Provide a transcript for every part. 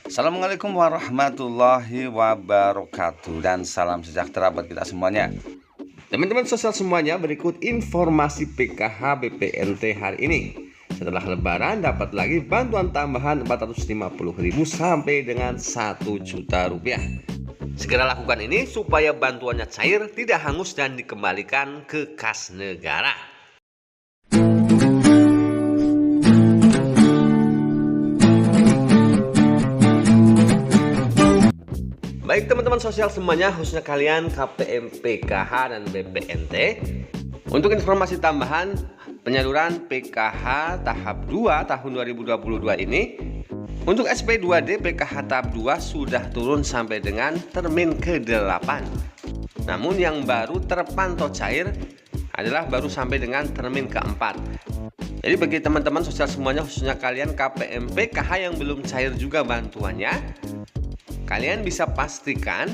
Assalamualaikum warahmatullahi wabarakatuh dan salam sejahtera buat kita semuanya. Teman-teman sosial semuanya, berikut informasi PKH BPNT hari ini. Setelah lebaran dapat lagi bantuan tambahan 450.000 sampai dengan 1 juta rupiah. Segera lakukan ini supaya bantuannya cair, tidak hangus dan dikembalikan ke kas negara. Baik teman-teman sosial semuanya, khususnya kalian KPM PKH dan BPNT, untuk informasi tambahan penyaluran PKH tahap 2 tahun 2022 ini, untuk SP2D PKH tahap 2 sudah turun sampai dengan termin ke-8. Namun yang baru terpantau cair adalah baru sampai dengan termin ke-4. Jadi bagi teman-teman sosial semuanya, khususnya kalian KPM PKH yang belum cair juga bantuannya, kalian bisa pastikan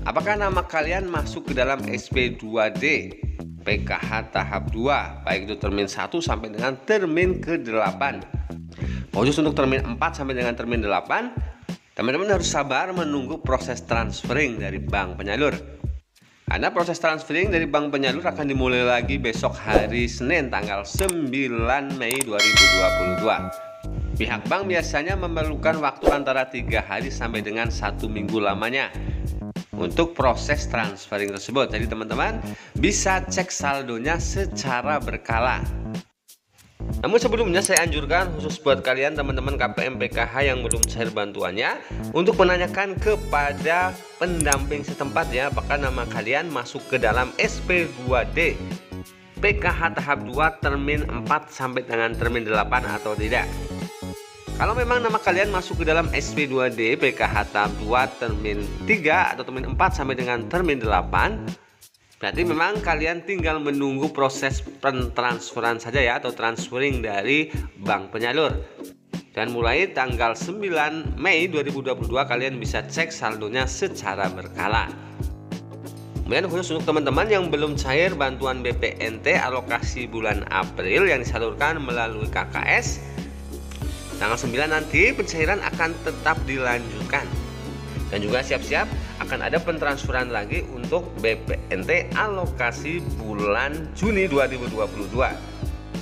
apakah nama kalian masuk ke dalam SP2D PKH tahap 2, baik itu termin 1 sampai dengan termin ke-8. Khusus untuk termin 4 sampai dengan termin 8, teman-teman harus sabar menunggu proses transferring dari bank penyalur. Karena proses transferring dari bank penyalur akan dimulai lagi besok hari Senin tanggal 9 Mei 2022. Pihak bank biasanya memerlukan waktu antara 3 hari sampai dengan 1 minggu lamanya untuk proses transferring tersebut. Jadi teman-teman bisa cek saldonya secara berkala. Namun sebelumnya saya anjurkan khusus buat kalian teman-teman KPM PKH yang belum cair bantuannya untuk menanyakan kepada pendamping setempat ya, apakah nama kalian masuk ke dalam SP2D PKH tahap 2 termin 4 sampai dengan termin 8 atau tidak. Kalau memang nama kalian masuk ke dalam SP2D PKH tahap 2 termin 3 atau termin 4 sampai dengan termin 8, berarti memang kalian tinggal menunggu proses pentransferan saja ya, atau transferring dari bank penyalur. Dan mulai tanggal 9 Mei 2022 kalian bisa cek saldonya secara berkala. Kemudian khusus untuk teman-teman yang belum cair bantuan BPNT alokasi bulan April yang disalurkan melalui KKS, tanggal 9 nanti pencairan akan tetap dilanjutkan. Dan juga siap-siap akan ada pentransferan lagi untuk BPNT alokasi bulan Juni 2022.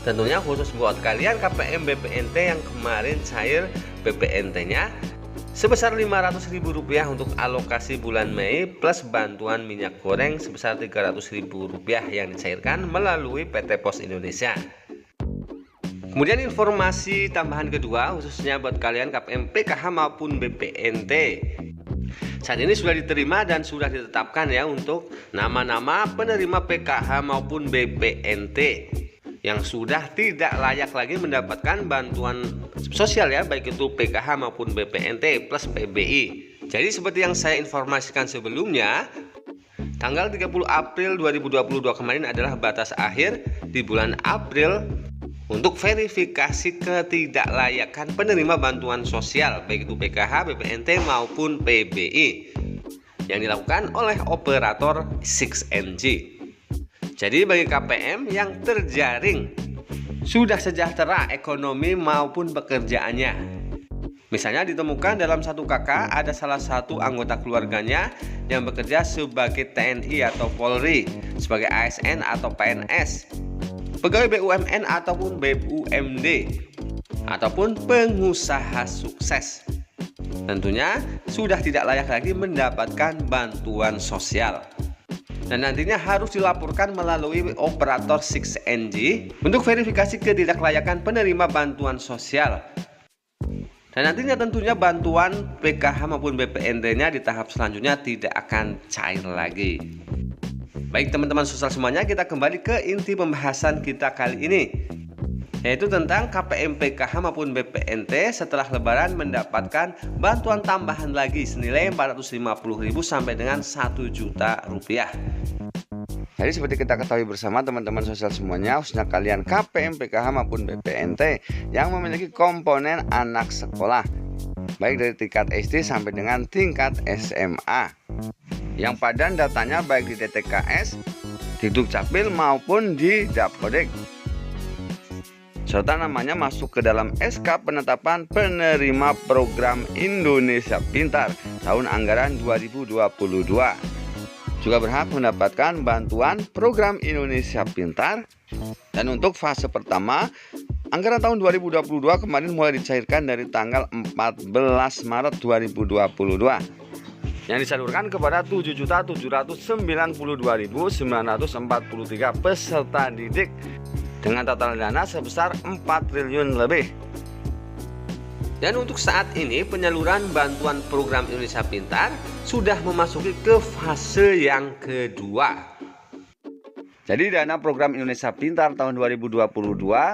Tentunya khusus buat kalian KPM BPNT yang kemarin cair BPNT-nya sebesar Rp500.000 untuk alokasi bulan Mei plus bantuan minyak goreng sebesar Rp300.000 yang dicairkan melalui PT Pos Indonesia. Kemudian informasi tambahan kedua khususnya buat kalian KPM PKH maupun BPNT. Saat ini sudah diterima dan sudah ditetapkan ya untuk nama-nama penerima PKH maupun BPNT yang sudah tidak layak lagi mendapatkan bantuan sosial ya, baik itu PKH maupun BPNT plus PBI. Jadi seperti yang saya informasikan sebelumnya, tanggal 30 April 2022 kemarin adalah batas akhir di bulan April untuk verifikasi ketidaklayakan penerima bantuan sosial baik itu PKH, BPNT maupun PBI yang dilakukan oleh operator 6NG. Jadi bagi KPM yang terjaring sudah sejahtera ekonomi maupun pekerjaannya, misalnya ditemukan dalam satu kakak ada salah satu anggota keluarganya yang bekerja sebagai TNI atau Polri, sebagai ASN atau PNS, pegawai BUMN ataupun BUMD, ataupun pengusaha sukses, tentunya sudah tidak layak lagi mendapatkan bantuan sosial. Dan nantinya harus dilaporkan melalui operator 6NG untuk verifikasi ketidaklayakan penerima bantuan sosial. Dan nantinya tentunya bantuan PKH maupun BPNT-nya di tahap selanjutnya tidak akan cair lagi. Baik teman-teman sosial semuanya, kita kembali ke inti pembahasan kita kali ini, yaitu tentang KPM PKH maupun BPNT setelah lebaran mendapatkan bantuan tambahan lagi senilai Rp450.000 sampai dengan Rp1 juta. Jadi seperti kita ketahui bersama teman-teman sosial semuanya, khususnya kalian KPM PKH maupun BPNT yang memiliki komponen anak sekolah baik dari tingkat SD sampai dengan tingkat SMA, yang padan datanya baik di DTKS, di Dukcapil maupun di Dapodik, serta namanya masuk ke dalam SK penetapan penerima program Indonesia Pintar tahun anggaran 2022. Juga berhak mendapatkan bantuan program Indonesia Pintar. Dan untuk fase pertama, anggaran tahun 2022 kemarin mulai dicairkan dari tanggal 14 Maret 2022 yang disalurkan kepada 7.792.943 peserta didik dengan total dana sebesar 4 triliun lebih. Dan untuk saat ini penyaluran bantuan program Indonesia Pintar sudah memasuki ke fase yang kedua. Jadi dana program Indonesia Pintar tahun 2022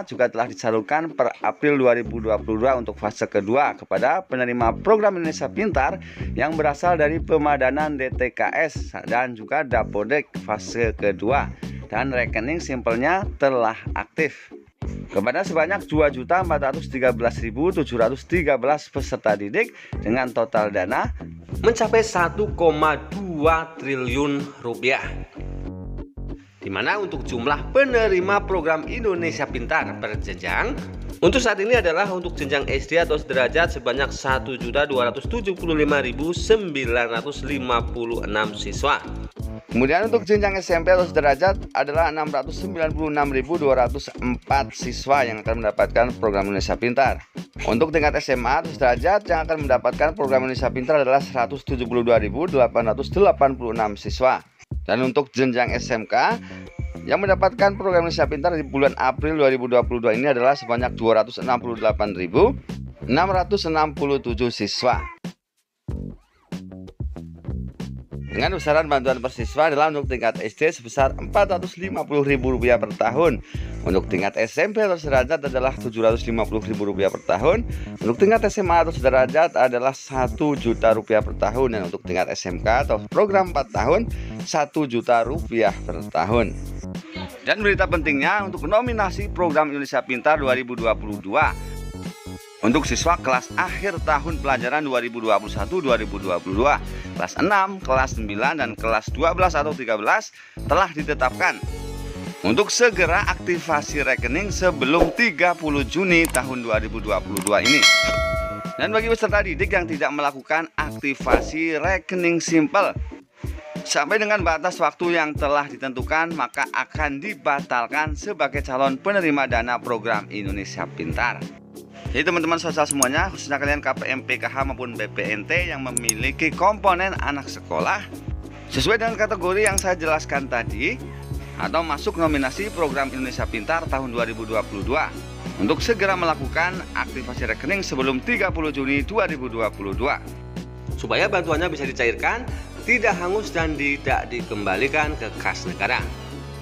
juga telah disalurkan per April 2022 untuk fase kedua kepada penerima program Indonesia Pintar yang berasal dari pemadanan DTKS dan juga Dapodek fase kedua, dan rekening simpelnya telah aktif kepada sebanyak 2.413.713 peserta didik dengan total dana mencapai 1,2 triliun rupiah. Di mana untuk jumlah penerima program Indonesia Pintar per jenjang untuk saat ini adalah untuk jenjang SD atau sederajat sebanyak 1.275.956 siswa. Kemudian untuk jenjang SMP atau sederajat adalah 696.204 siswa yang akan mendapatkan program Indonesia Pintar. Untuk tingkat SMA atau sederajat yang akan mendapatkan program Indonesia Pintar adalah 172.886 siswa. Dan untuk jenjang SMK yang mendapatkan program Indonesia Pintar di bulan April 2022 ini adalah sebanyak 268.667 siswa. Dengan besaran bantuan per siswa adalah untuk tingkat SD sebesar Rp450.000 per tahun. Untuk tingkat SMP atau sederajat adalah Rp750.000 per tahun. Untuk tingkat SMA atau sederajat adalah Rp1.000.000 per tahun. Dan untuk tingkat SMK atau program 4 tahun Rp1.000.000 per tahun. Dan berita pentingnya untuk nominasi program Indonesia Pintar 2022 untuk siswa kelas akhir tahun pelajaran 2021-2022, kelas 6, kelas 9, dan kelas 12 atau 13 telah ditetapkan untuk segera aktivasi rekening sebelum 30 Juni tahun 2022 ini. Dan bagi peserta didik yang tidak melakukan aktivasi rekening simpel sampai dengan batas waktu yang telah ditentukan, maka akan dibatalkan sebagai calon penerima dana program Indonesia Pintar. Jadi teman-teman sosial semuanya, khususnya kalian KPM PKH maupun BPNT yang memiliki komponen anak sekolah sesuai dengan kategori yang saya jelaskan tadi atau masuk nominasi program Indonesia Pintar tahun 2022 untuk segera melakukan aktivasi rekening sebelum 30 Juni 2022 supaya bantuannya bisa dicairkan, tidak hangus dan tidak dikembalikan ke kas negara.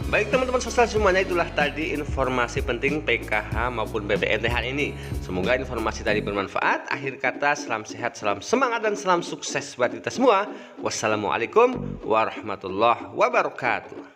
Baik teman-teman sosial semuanya, itulah tadi informasi penting PKH maupun BPNT hari ini. Semoga informasi tadi bermanfaat. Akhir kata, salam sehat, salam semangat, dan salam sukses buat kita semua. Wassalamualaikum warahmatullahi wabarakatuh.